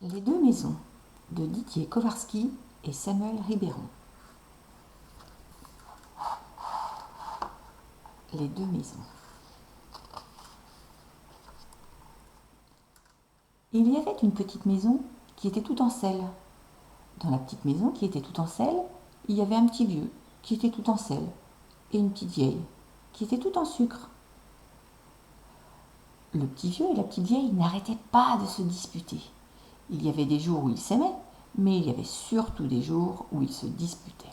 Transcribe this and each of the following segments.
Les deux maisons de Didier Kowarski et Samuel Ribéron. Les deux maisons. Il y avait une petite maison qui était toute en sel. Dans la petite maison qui était toute en sel, il y avait un petit vieux qui était tout en sel et une petite vieille qui était toute en sucre. Le petit vieux et la petite vieille n'arrêtaient pas de se disputer. Il y avait des jours où ils s'aimaient, mais il y avait surtout des jours où ils se disputaient.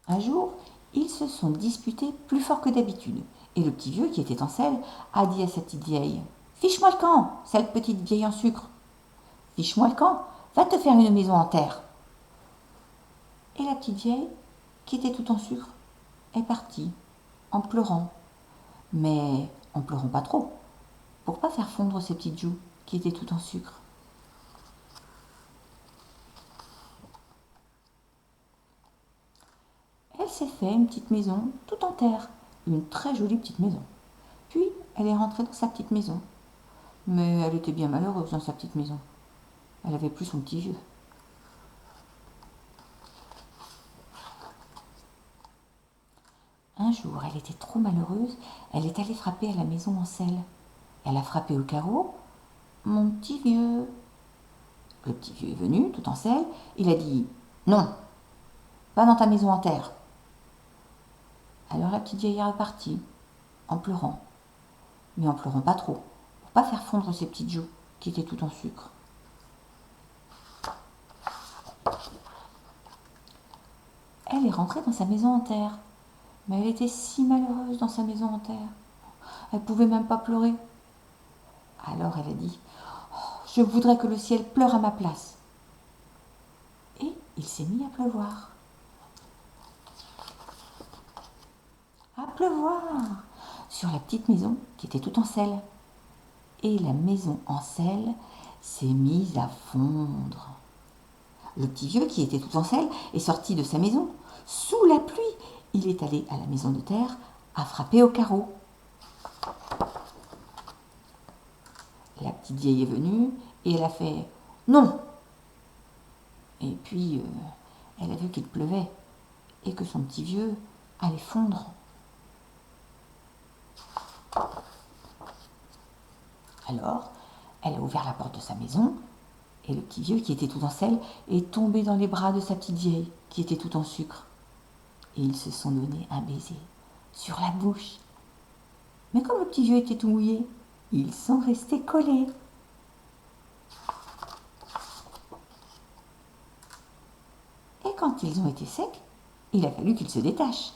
Un jour, ils se sont disputés plus fort que d'habitude, et le petit vieux qui était en selle a dit à sa petite vieille: Fiche-moi le camp, sale petite vieille en sucre. Fiche-moi le camp, va te faire une maison en terre. Et la petite vieille, qui était toute en sucre, est partie, en pleurant. Mais en pleurant pas trop, pour pas faire fondre ses petites joues, qui étaient toutes en sucre. Elle s'est fait une petite maison toute en terre, une très jolie petite maison. Puis elle est rentrée dans sa petite maison. Mais elle était bien malheureuse dans sa petite maison. Elle avait plus son petit vieux. Un jour, elle était trop malheureuse, elle est allée frapper à la maison en sel. Elle a frappé au carreau. Mon petit vieux. Le petit vieux est venu, tout en sel. Il a dit: Non, pas dans ta maison en terre. Alors la petite vieille est repartie, en pleurant. Mais en pleurant pas trop, pour pas faire fondre ses petites joues, qui étaient toutes en sucre. Elle est rentrée dans sa maison en terre. Mais elle était si malheureuse dans sa maison en terre. Elle pouvait même pas pleurer. Alors elle a dit: Je voudrais que le ciel pleure à ma place. Et il s'est mis à pleuvoir. À pleuvoir sur la petite maison qui était toute en sel. Et la maison en sel s'est mise à fondre. Le petit vieux qui était tout en sel est sorti de sa maison. Sous la pluie, il est allé à la maison de terre à frapper au carreau. La petite vieille est venue et elle a fait non. Et puis elle a vu qu'il pleuvait et que son petit vieux allait fondre. Alors, elle a ouvert la porte de sa maison et le petit vieux qui était tout en sel est tombé dans les bras de sa petite vieille qui était tout en sucre. Et ils se sont donné un baiser sur la bouche. Mais comme le petit vieux était tout mouillé, ils sont restés collés. Et quand ils ont été secs, il a fallu qu'ils se détachent.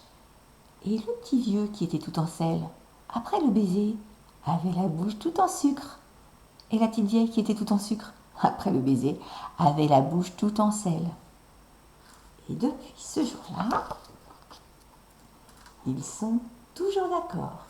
Et le petit vieux qui était tout en sel, après le baiser, avait la bouche tout en sucre. Et la petite vieille qui était tout en sucre, après le baiser, avait la bouche tout en sel. Et depuis ce jour-là, ils sont toujours d'accord.